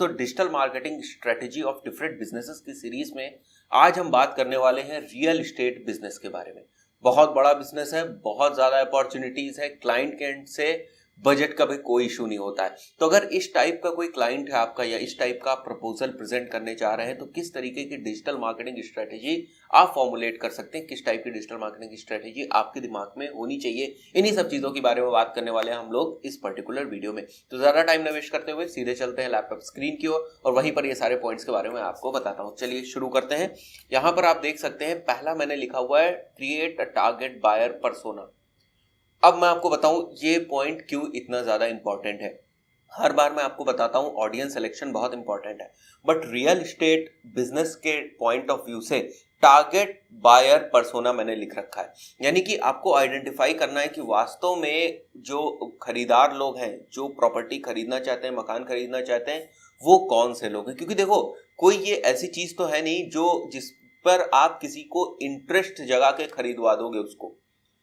दोस्तों, digital marketing strategy of different businesses की series में आज हम बात करने वाले हैं रियल एस्टेट बिजनेस के बारे में। बहुत बड़ा बिजनेस है, बहुत ज़्यादा अपॉर्चुनिटीज़ है, क्लाइंट के एंड से बजट का भी कोई इशू नहीं होता है। तो अगर इस टाइप का कोई क्लाइंट है आपका या इस टाइप का आप प्रपोजल प्रेजेंट करने जा रहे हैं तो किस तरीके की डिजिटल मार्केटिंग स्ट्रेटेजी आप फॉर्मुलेट कर सकते हैं, किस टाइप की डिजिटल मार्केटिंग स्ट्रेटेजी आपके दिमाग में होनी चाहिए, इन्हीं सब चीज़ों के बारे में बात करने वाले हैं हम लोग इस पर्टिकुलर वीडियो में। तो ज़्यादा टाइम न वेस्ट करते हुए सीधे चलते हैं लैपटॉप स्क्रीन की ओर और वहीं पर ये सारे पॉइंट्स के बारे में आपको बताता हूँ। चलिए शुरू करते हैं। यहाँ पर आप देख सकते हैं, पहला मैंने लिखा हुआ है create a target buyer persona. अब मैं आपको बताऊं ये पॉइंट क्यों इतना ज्यादा इंपॉर्टेंट है। हर बार मैं आपको बताता हूं ऑडियंस सिलेक्शन बहुत इंपॉर्टेंट है, बट रियल एस्टेट बिजनेस के पॉइंट ऑफ व्यू से टारगेट बायर पर्सोना मैंने लिख रखा है। यानी कि आपको आइडेंटिफाई करना है कि वास्तव में जो खरीदार लोग हैं, जो प्रॉपर्टी खरीदना चाहते हैं, मकान खरीदना चाहते हैं, वो कौन से लोग हैं। क्योंकि देखो, कोई ये ऐसी चीज तो है नहीं जो जिस पर आप किसी को इंटरेस्ट जगा के खरीदवा दोगे उसको।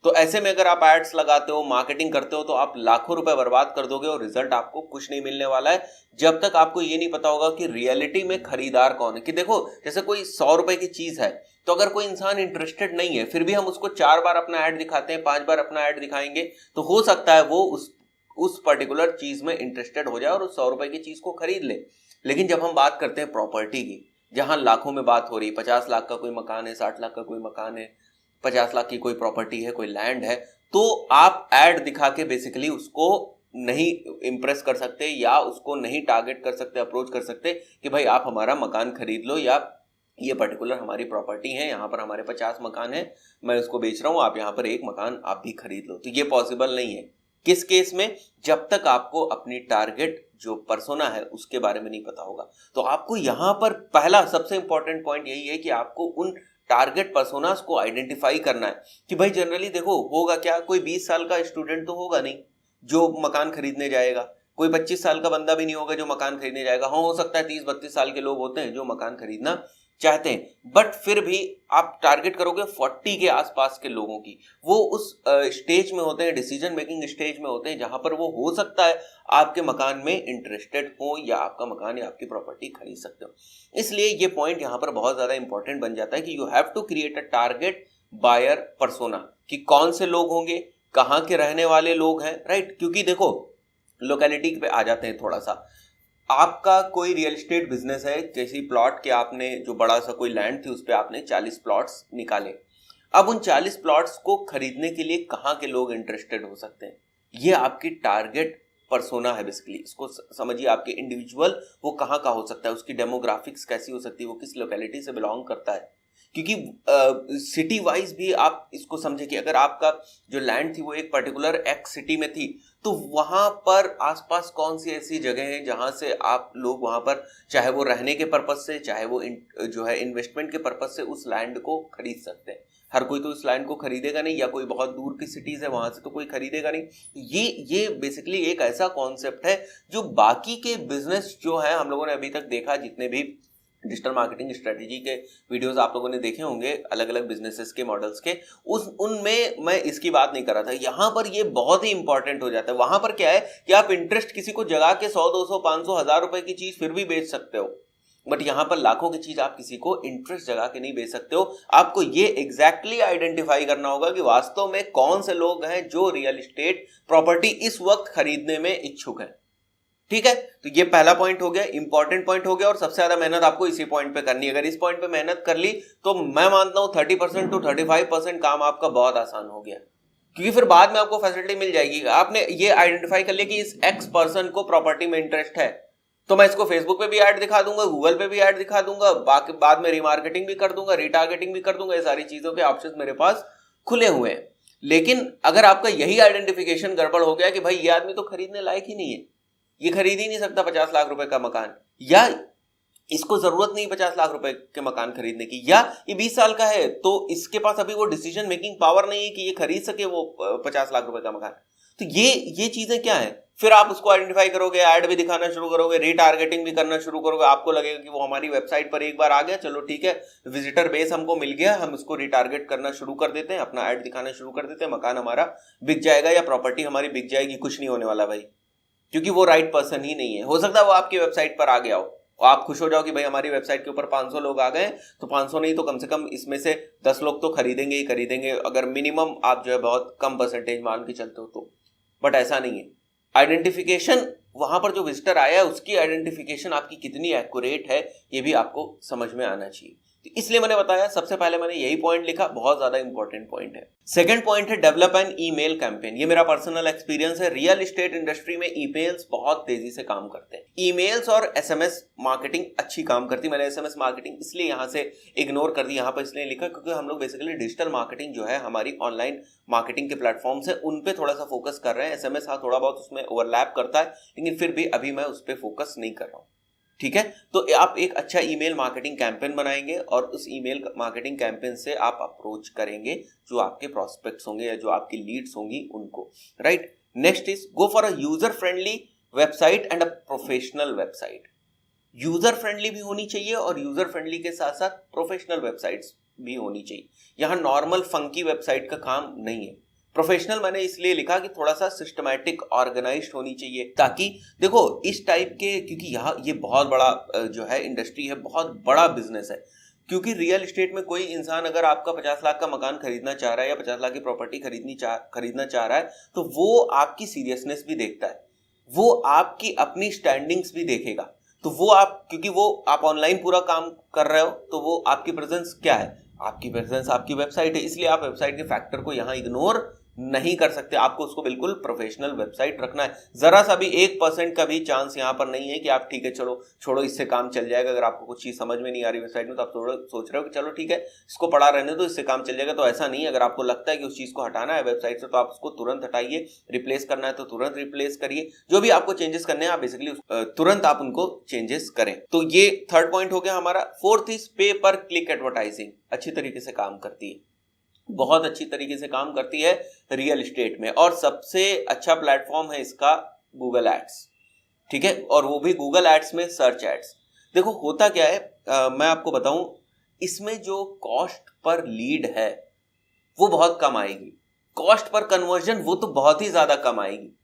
तो ऐसे में अगर आप एड्स लगाते हो, मार्केटिंग करते हो, तो आप लाखों रुपए बर्बाद कर दोगे और रिजल्ट आपको कुछ नहीं मिलने वाला है जब तक आपको ये नहीं पता होगा कि रियलिटी में खरीदार कौन है। कि देखो, जैसे कोई 100 रुपए की चीज है, तो अगर कोई इंसान इंटरेस्टेड नहीं है, फिर भी हम उसको 4 बार अपना ऐड दिखाते हैं, 5 बार अपना ऐड दिखाएंगे, तो हो सकता है वो उस पर्टिकुलर चीज में इंटरेस्टेड हो जाए और उस 100 रुपए की चीज को खरीद ले। लेकिन जब हम बात करते हैं प्रॉपर्टी की, जहां लाखों में बात हो रही है, 50 लाख का कोई मकान है, 60 लाख का कोई मकान है, 50 लाख की कोई प्रॉपर्टी है, कोई लैंड है, तो आप एड दिखा के बेसिकली उसको नहीं इंप्रेस कर सकते या उसको नहीं टारगेट कर सकते, अप्रोच कर सकते कि भाई आप हमारा मकान खरीद लो या ये पर्टिकुलर हमारी प्रॉपर्टी है, यहाँ पर हमारे 50 मकान है, मैं उसको बेच रहा हूँ, आप यहाँ पर एक मकान आप भी खरीद लो। तो ये पॉसिबल नहीं है। किस केस में? जब तक आपको अपनी टारगेट जो पर्सोना है उसके बारे में नहीं पता होगा। तो आपको यहाँ पर पहला सबसे इंपॉर्टेंट पॉइंट यही है कि आपको उन टारगेट पर्सोनास को आइडेंटिफाई करना है कि भाई जनरली देखो होगा क्या, कोई 20 साल का स्टूडेंट तो होगा नहीं जो मकान खरीदने जाएगा, कोई 25 साल का बंदा भी नहीं होगा जो मकान खरीदने जाएगा। हाँ, हो सकता है 30-32 साल के लोग होते हैं जो मकान खरीदना चाहते हैं, बट फिर भी आप टारगेट करोगे 40 के आसपास के लोगों की। वो उस स्टेज में होते हैं, डिसीजन मेकिंग स्टेज में होते हैं, जहां पर वो हो सकता है आपके मकान में इंटरेस्टेड हो या आपका मकान या आपकी प्रॉपर्टी खरीद सकते हो। इसलिए ये पॉइंट यहाँ पर बहुत ज्यादा इंपॉर्टेंट बन जाता है कि you have to create a target buyer persona, कि कौन से लोग होंगे, कहाँ के रहने वाले लोग हैं, राइट। क्योंकि देखो, लोकेलिटी पे आ जाते हैं थोड़ा सा। आपका कोई रियल एस्टेट बिजनेस है, किसी प्लॉट के आपने जो बड़ा सा कोई लैंड थी उस पर आपने 40 प्लॉट्स निकाले। अब उन 40 प्लॉट्स को खरीदने के लिए कहाँ के लोग इंटरेस्टेड हो सकते हैं, ये आपकी टारगेट पर्सोना है बेसिकली। इसको समझिए, आपके इंडिविजुअल वो कहाँ का हो सकता है, उसकी डेमोग्राफिक्स कैसी हो सकती है, वो किस लोकेलिटी से बिलोंग करता है। क्योंकि सिटी वाइज भी आप इसको समझे कि अगर आपका जो लैंड थी वो एक पर्टिकुलर एक्स सिटी में थी, तो वहां पर आसपास कौन सी ऐसी जगह हैं जहां से आप लोग वहां पर, चाहे वो रहने के पर्पज से, चाहे वो जो है इन्वेस्टमेंट के पर्पज से उस लैंड को खरीद सकते हैं। हर कोई तो उस लैंड को खरीदेगा नहीं, या कोई बहुत दूर की सिटीज है वहां से तो कोई खरीदेगा नहीं। ये बेसिकली एक ऐसा कॉन्सेप्ट है जो बाकी के बिजनेस जो है हम लोगों ने अभी तक देखा, जितने भी डिजिटल मार्केटिंग स्ट्रेटेजी के वीडियोस आप लोगों ने देखे होंगे अलग अलग बिजनेसेस के मॉडल्स के, उनमें मैं इसकी बात नहीं कर रहा था। यहाँ पर ये बहुत ही इंपॉर्टेंट हो जाता है। वहां पर क्या है कि आप इंटरेस्ट किसी को जगा के 100, 200, 500, 1000 रुपए की चीज फिर भी बेच सकते हो, बट यहाँ पर लाखों की चीज आप किसी को इंटरेस्ट जगा के नहीं बेच सकते हो। आपको ये एग्जैक्टली आइडेंटिफाई करना होगा कि वास्तव में कौन से लोग हैं जो रियल एस्टेट प्रॉपर्टी इस वक्त खरीदने में इच्छुक हैं। ठीक है, तो ये पहला पॉइंट हो गया, इंपॉर्टेंट पॉइंट हो गया, और सबसे ज्यादा मेहनत आपको इसी पॉइंट पे करनी है। अगर इस पॉइंट पे मेहनत कर ली तो मैं मानता हूं 30% to 35% काम आपका बहुत आसान हो गया, क्योंकि फिर बाद में आपको फैसिलिटी मिल जाएगी। आपने ये आइडेंटिफाई कर लिया कि इस एक्स पर्सन को प्रॉपर्टी में इंटरेस्ट है, तो मैं इसको फेसबुक पे भी ऐड दिखा दूंगा, गूगल पे भी ऐड दिखा दूंगा, बाकी बाद में रिमार्केटिंग भी कर दूंगा, रिटारगेटिंग भी कर दूंगा। ये सारी चीजों के ऑप्शन मेरे पास खुले हुए हैं। लेकिन अगर आपका यही आइडेंटिफिकेशन गड़बड़ हो गया कि भाई ये आदमी तो खरीदने लायक ही नहीं है, ये खरीद ही नहीं सकता 50 लाख रुपए का मकान, या इसको जरूरत नहीं 50 लाख रुपए के मकान खरीदने की, या ये 20 साल का है तो इसके पास अभी वो डिसीजन मेकिंग पावर नहीं है कि ये खरीद सके वो 50 लाख रुपए का मकान, तो ये चीजें क्या है। फिर आप उसको आइडेंटिफाई करोगे, ऐड भी दिखाना शुरू करोगे, रीटारगेटिंग भी करना शुरू करोगे। आपको लगेगा कि वो हमारी वेबसाइट पर एक बार आ गया, चलो ठीक है, विजिटर बेस हमको मिल गया, हम इसको रिटारगेट करना शुरू कर देते हैं, अपना ऐड दिखाना शुरू कर देते हैं, मकान हमारा बिक जाएगा या प्रॉपर्टी हमारी बिक जाएगी। कुछ नहीं होने वाला भाई, क्योंकि वो राइट पर्सन ही नहीं है। हो सकता है वो आपकी वेबसाइट पर आ गया हो और आप खुश हो जाओ कि भाई हमारी वेबसाइट के ऊपर 500 लोग आ गए, तो 500 नहीं तो कम से कम इसमें से 10 लोग तो खरीदेंगे ही खरीदेंगे, अगर मिनिमम आप जो है बहुत कम परसेंटेज मान के चलते हो तो। बट ऐसा नहीं है। आइडेंटिफिकेशन, वहां पर जो विजिटर आया है उसकी आइडेंटिफिकेशन आपकी कितनी एक्यूरेट है, ये भी आपको समझ में आना चाहिए। तो इसलिए मैंने बताया, सबसे पहले मैंने यही पॉइंट लिखा, बहुत ज्यादा इंपॉर्टेंट पॉइंट है। सेकंड पॉइंट है डेवलप एन ईमेल कैंपेन। ये मेरा पर्सनल एक्सपीरियंस है। रियल एस्टेट इंडस्ट्री में ईमेल्स बहुत तेजी से काम करते हैं। ईमेल्स और एसएमएस मार्केटिंग अच्छी काम करती है। मैंने एसएमएस मार्केटिंग इसलिए यहां से इग्नोर कर दी, यहां पर इसलिए लिखा क्योंकि हम लोग बेसिकली डिजिटल मार्केटिंग जो है हमारी ऑनलाइन मार्केटिंग के प्लेटफॉर्म्स है उन पे थोड़ा सा फोकस कर रहे हैं। एसएमएस हाँ थोड़ा बहुत उसमें ओवरलैप करता है, लेकिन फिर भी अभी मैं उस पर फोकस नहीं कर रहा हूं। ठीक है, तो आप एक अच्छा ईमेल मार्केटिंग कैंपेन बनाएंगे और उस ईमेल मार्केटिंग कैंपेन से आप अप्रोच करेंगे जो आपके प्रोस्पेक्ट्स होंगे या जो आपकी लीड्स होंगी उनको, right. Next is go for a user friendly website and a professional website. User friendly भी होनी चाहिए और यूजर फ्रेंडली के साथ साथ प्रोफेशनल वेबसाइट्स भी होनी चाहिए। यहां नॉर्मल फंकी वेबसाइट का काम नहीं है। प्रोफेशनल मैंने इसलिए लिखा कि थोड़ा सा सिस्टमैटिक ऑर्गेनाइज्ड होनी चाहिए, ताकि देखो इस टाइप के, क्योंकि यहाँ ये बहुत बड़ा जो है इंडस्ट्री है, बहुत बड़ा बिजनेस है। क्योंकि रियल एस्टेट में कोई इंसान अगर आपका 50 लाख का मकान खरीदना चाह रहा है या 50 लाख की प्रॉपर्टी खरीदना चाह रहा है, तो वो आपकी सीरियसनेस भी देखता है, वो आपकी अपनी स्टैंडिंग्स भी देखेगा। तो वो आप, क्योंकि वो आप ऑनलाइन पूरा काम कर रहे हो, तो वो आपकी प्रेजेंस क्या है, आपकी प्रेजेंस आपकी वेबसाइट है। इसलिए आप वेबसाइट के फैक्टर को यहाँ इग्नोर नहीं कर सकते, आपको उसको बिल्कुल प्रोफेशनल वेबसाइट रखना है। जरा सा भी 1% का भी चांस यहाँ पर नहीं है कि आप ठीक है चलो छोड़ो इससे काम चल जाएगा। अगर आपको कुछ चीज समझ में नहीं आ रही वेबसाइट में तो आप सोच रहे हो कि चलो ठीक है इसको पढ़ा रहने दो, इससे काम चल जाएगा, तो ऐसा नहीं। अगर आपको लगता है कि उस चीज को हटाना है वेबसाइट से तो आप उसको तुरंत हटाइए, रिप्लेस करना है तो तुरंत रिप्लेस करिए। जो भी आपको चेंजेस करने हैं आप बेसिकली तुरंत आप उनको चेंजेस करें। तो ये थर्ड पॉइंट हो गया हमारा। फोर्थ इज पे पर क्लिक एडवर्टाइजिंग। अच्छी तरीके से काम करती है, बहुत अच्छी तरीके से काम करती है रियल एस्टेट में, और सबसे अच्छा प्लेटफॉर्म है इसका गूगल एड्स। ठीक है, और वो भी गूगल एड्स में सर्च एड्स। देखो होता क्या है, मैं आपको बताऊं, इसमें जो कॉस्ट पर लीड है वो बहुत कम आएगी, कॉस्ट पर कन्वर्जन वो तो बहुत ही ज्यादा कम आएगी।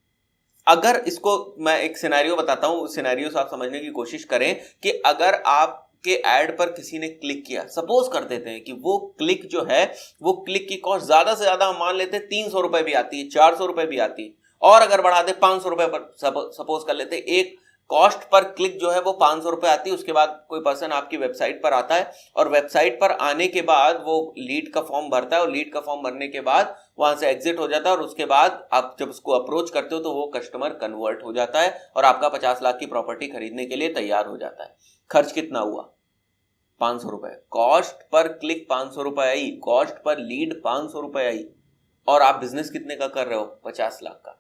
अगर इसको मैं एक सिनेरियो बताता हूं, उस सिनेरियो से आप समझने की कोशिश करें कि अगर आप के एड पर किसी ने क्लिक किया, सपोज कर देते हैं कि वो क्लिक जो है, वो क्लिक की कॉस्ट ज्यादा से ज्यादा हम मान लेते हैं 300 रुपए भी आती है, 400 रुपए भी आती है, और अगर बढ़ा दे 500 रुपए पर सपोज कर लेते हैं, एक कॉस्ट पर क्लिक जो है वो 500 रुपए आती है। उसके बाद कोई पर्सन आपकी वेबसाइट पर आता है और वेबसाइट पर आने के बाद वो लीड का फॉर्म भरता है और लीड का फॉर्म भरने के बाद वहां से एग्जिट हो जाता है, और उसके बाद आप जब उसको अप्रोच करते हो तो वो कस्टमर कन्वर्ट हो जाता है और आपका 50 लाख की प्रॉपर्टी खरीदने के लिए तैयार हो जाता है। खर्च कितना हुआ? 500 रुपए। कॉस्ट पर क्लिक 500 रुपए आई, कॉस्ट पर लीड 500 रुपए आई, और आप बिजनेस कितने का कर रहे हो? 50 लाख का।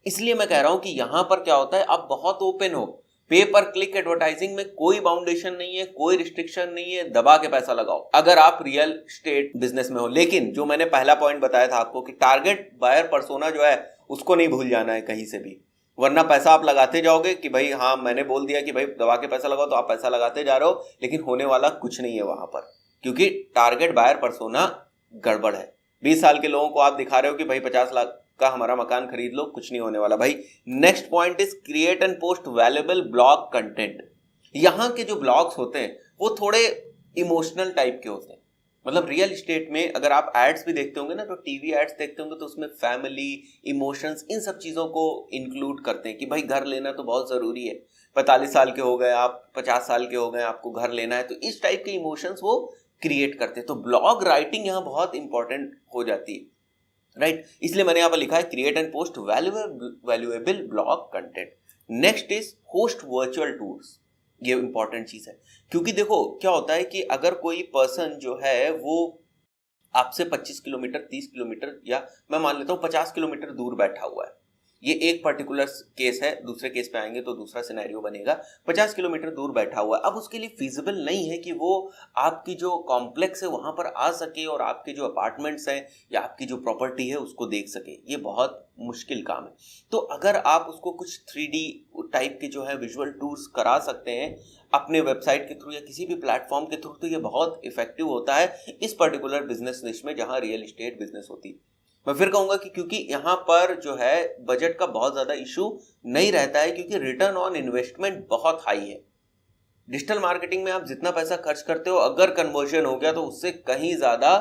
इसलिए मैं कह रहा हूं कि यहां पर क्या होता है, आप बहुत ओपन हो। पे पर क्लिक एडवर्टाइजिंग में कोई बाउंडेशन नहीं है, कोई रिस्ट्रिक्शन नहीं है, दबा के पैसा लगाओ अगर आप रियल एस्टेट बिजनेस में हो। लेकिन जो मैंने पहला पॉइंट बताया था आपको कि टारगेट बायर पर्सोना जो है उसको नहीं भूल जाना है कहीं से भी, वरना पैसा आप लगाते जाओगे कि भाई हाँ मैंने बोल दिया कि भाई दबा के पैसा लगाओ, तो आप पैसा लगाते जा रहे हो लेकिन होने वाला कुछ नहीं है वहां पर, क्योंकि टारगेट बायर पर्सोना गड़बड़ है। 20 साल के लोगों को आप दिखा रहे हो कि भाई 50 लाख का हमारा मकान खरीद लो, कुछ नहीं होने वाला भाई। Next point is create and post valuable blog content. यहाँ के जो ब्लॉग्स होते हैं वो थोड़े इमोशनल टाइप के होते हैं। मतलब रियल एस्टेट में अगर आप एड्स भी देखते होंगे ना, तो टीवी एड्स देखते होंगे तो उसमें फैमिली, इमोशंस, इन सब चीज़ों को इंक्लूड करते हैं कि भाई घर लेना तो बहुत ज़रूरी है, 45 साल के हो गए आप, 50 साल के हो गए, आपको घर लेना है, तो इस टाइप के इमोशंस वो क्रिएट करते हैं। तो ब्लॉग राइटिंग यहाँ बहुत इंपॉर्टेंट हो जाती है, राइट। इसलिए मैंने यहाँ पर लिखा है create and post valuable blog content. Next is host virtual tours. ये इंपॉर्टेंट चीज है, क्योंकि देखो क्या होता है कि अगर कोई पर्सन जो है वो आपसे 25 किलोमीटर, 30 किलोमीटर, या मैं मान लेता हूँ 50 किलोमीटर दूर बैठा हुआ है, ये एक पर्टिकुलर केस है, दूसरे केस पे आएंगे तो दूसरा सिनेरियो बनेगा। 50 किलोमीटर दूर बैठा हुआ है, अब उसके लिए फिजिबल नहीं है कि वो आपकी जो कॉम्प्लेक्स है वहां पर आ सके और आपके जो अपार्टमेंट्स हैं या आपकी जो प्रॉपर्टी है उसको देख सके, ये बहुत मुश्किल काम है। तो अगर आप उसको कुछ 3D टाइप के जो है विजुअल टूर्स करा सकते हैं अपने वेबसाइट के थ्रू या किसी भी प्लेटफॉर्म के थ्रू, तो ये बहुत इफेक्टिव होता है इस पर्टिकुलर बिजनेस निश में जहां रियल एस्टेट बिजनेस होती है। मैं फिर कहूंगा कि क्योंकि यहाँ पर जो है बजट का बहुत ज्यादा इशू नहीं रहता है, क्योंकि रिटर्न ऑन इन्वेस्टमेंट बहुत हाई है। डिजिटल मार्केटिंग में आप जितना पैसा खर्च करते हो, अगर कन्वर्जन हो गया तो उससे कहीं ज्यादा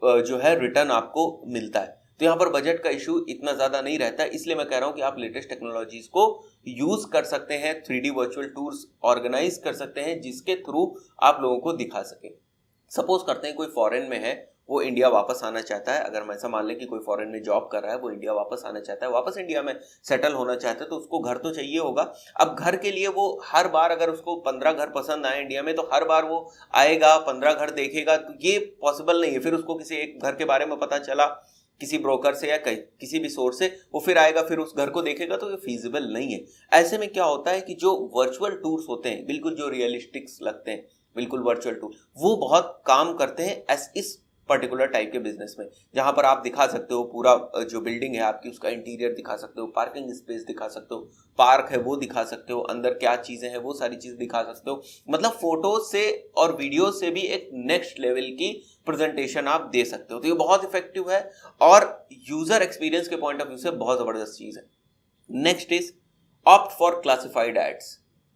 जो है रिटर्न आपको मिलता है। तो यहाँ पर बजट का इशू इतना ज्यादा नहीं रहता है, इसलिए मैं कह रहा हूँ कि आप लेटेस्ट टेक्नोलॉजीज को यूज कर सकते हैं, 3D वर्चुअल टूर्स ऑर्गेनाइज कर सकते हैं जिसके थ्रू आप लोगों को दिखा सके। सपोज करते हैं कोई फॉरेन में है, वो इंडिया वापस आना चाहता है। अगर हम ऐसा मान लें कि कोई फॉरेन में जॉब कर रहा है, वो इंडिया वापस आना चाहता है, वापस इंडिया में सेटल होना चाहता है, तो उसको घर तो चाहिए होगा। अब घर के लिए वो हर बार, अगर उसको 15 घर पसंद आए इंडिया में, तो हर बार वो आएगा 15 घर देखेगा, तो ये पॉसिबल नहीं है। फिर उसको किसी एक घर के बारे में पता चला किसी ब्रोकर से या किसी भी सोर्स से, वो फिर आएगा, फिर उस घर को देखेगा, तो ये फीजिबल नहीं है। ऐसे में क्या होता है कि जो वर्चुअल टूर्स होते हैं, बिल्कुल जो रियलिस्टिक्स लगते हैं, बिल्कुल वर्चुअल टूर, वो बहुत काम करते हैं इस पर्टिकुलर टाइप के बिजनेस में, जहां पर आप दिखा सकते हो पूरा जो बिल्डिंग है आपकी, उसका इंटीरियर दिखा सकते हो, पार्किंग स्पेस दिखा सकते हो, पार्क है वो दिखा सकते हो, अंदर क्या चीजें हैं वो सारी चीज दिखा सकते हो। मतलब फोटो से और वीडियो से भी एक नेक्स्ट लेवल की प्रेजेंटेशन आप दे सकते हो। तो ये बहुत इफेक्टिव है और यूजर एक्सपीरियंस के पॉइंट ऑफ व्यू से बहुत जबरदस्त चीज है। Next is opt for classified ads.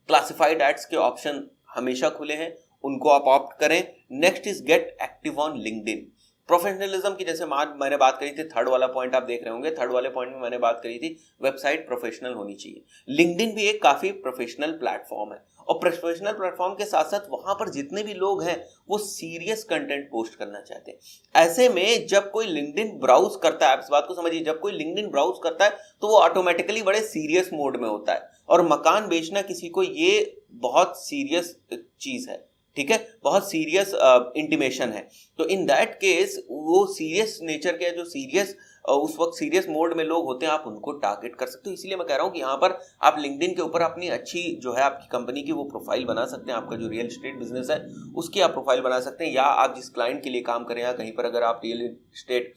Classified ads के ऑप्शन हमेशा खुले हैं, उनको आप ऑप्ट करें। Next is get active on LinkedIn. Professionalism की जैसे मैंने बात करी थी, थर्ड वाला पॉइंट आप देख रहे होंगे, थर्ड वाले पॉइंट में मैंने बात करी थी वेबसाइट प्रोफेशनल होनी चाहिए। लिंक्डइन भी एक काफी प्रोफेशनल प्लेटफॉर्म है, और प्रोफेशनल प्लेटफॉर्म के साथ साथ वहां पर जितने भी लोग हैं वो सीरियस कंटेंट पोस्ट करना चाहते हैं। ऐसे में जब कोई लिंक्डइन ब्राउज करता है, आप इस बात को समझिए, जब कोई लिंक्डइन ब्राउज करता है तो वो ऑटोमेटिकली बड़े सीरियस मोड में होता है। और मकान बेचना किसी को ये बहुत सीरियस चीज है, ठीक है, बहुत सीरियस इंटीमेशन है। तो इन दैट केस वो सीरियस नेचर के जो सीरियस उस वक्त सीरियस मोड में लोग होते हैं, आप उनको टारगेट कर सकते हो। इसीलिए मैं कह रहा हूँ कि यहाँ पर आप लिंक्डइन के ऊपर अपनी अच्छी जो है आपकी कंपनी की वो प्रोफाइल बना सकते हैं। आपका जो रियल एस्टेट बिजनेस है उसकी आप प्रोफाइल बना सकते हैं, या आप जिस क्लाइंट के लिए काम करें, या कहीं पर अगर आप रियल एस्टेट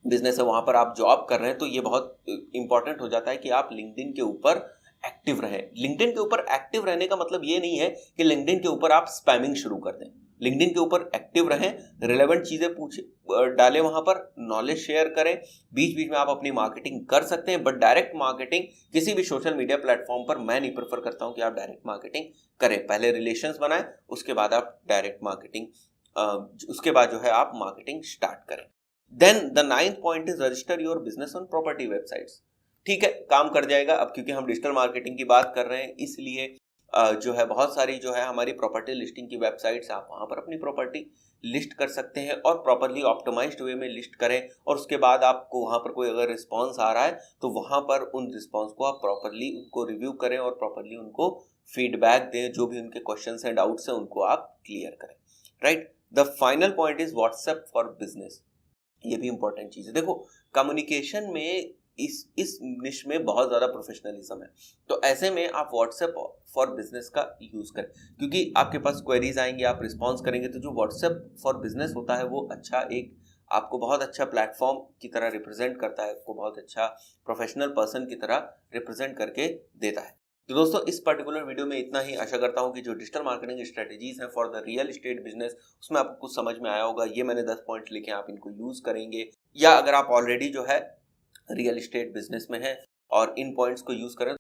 बिजनेस है वहां पर आप जॉब कर रहे हैं, तो ये बहुत इंपॉर्टेंट हो जाता है कि आप लिंक्डइन के ऊपर एक्टिव रहें। लिंक्डइन के ऊपर एक्टिव रहने का मतलब ये नहीं है कि लिंक्डइन के ऊपर आप स्पैमिंग शुरू कर दें। लिंक्डइन के ऊपर एक्टिव रहें, रिलेवेंट चीजें डालें, वहां पर नॉलेज शेयर करें, बीच बीच में आप अपनी मार्केटिंग कर सकते हैं, बट डायरेक्ट मार्केटिंग किसी भी सोशल मीडिया प्लेटफॉर्म पर मैं नहीं प्रेफर करता हूं कि आप डायरेक्ट मार्केटिंग करें। पहले रिलेशंस बनाएं, उसके बाद आप डायरेक्ट मार्केटिंग, उसके बाद जो है आप मार्केटिंग स्टार्ट करें। Then the 9th point is register your business on property websites. ठीक है, काम कर जाएगा। अब क्योंकि हम डिजिटल मार्केटिंग की बात कर रहे हैं, इसलिए जो है बहुत सारी जो है हमारी प्रॉपर्टी लिस्टिंग की वेबसाइट्स, आप वहां पर अपनी प्रॉपर्टी लिस्ट कर सकते हैं और प्रॉपरली ऑप्टिमाइज्ड वे में लिस्ट करें। और उसके बाद आपको वहां पर कोई अगर रिस्पॉन्स आ रहा है तो वहां पर उन रिस्पॉन्स को आप प्रॉपरली उनको रिव्यू करें और प्रॉपरली उनको फीडबैक दें। जो भी उनके क्वेश्चंस हैं, डाउट्स हैं, उनको आप क्लियर करें। Right. The final point is WhatsApp for business. ये भी इंपॉर्टेंट चीज है। देखो, कम्युनिकेशन में इस निश में बहुत ज़्यादा प्रोफेशनलिज्म है, तो ऐसे में आप व्हाट्सएप फॉर बिजनेस का यूज़ करें, क्योंकि आपके पास क्वेरीज आएंगे, आप रिस्पॉन्स करेंगे। तो जो व्हाट्सएप फॉर बिजनेस होता है वो अच्छा एक आपको बहुत अच्छा प्लेटफॉर्म की तरह रिप्रेजेंट करता है, आपको बहुत अच्छा प्रोफेशनल पर्सन की तरह रिप्रेजेंट करके देता है। तो दोस्तों, इस पर्टिकुलर वीडियो में इतना ही। आशा करता हूं कि जो डिजिटल मार्केटिंग स्ट्रेटेजीज हैं for the real estate business, उसमें आपको कुछ समझ में आया होगा। ये मैंने 10 पॉइंट लिखे, आप इनको यूज़ करेंगे, या अगर आप ऑलरेडी जो है रियल एस्टेट बिजनेस में है और इन पॉइंट्स को यूज करें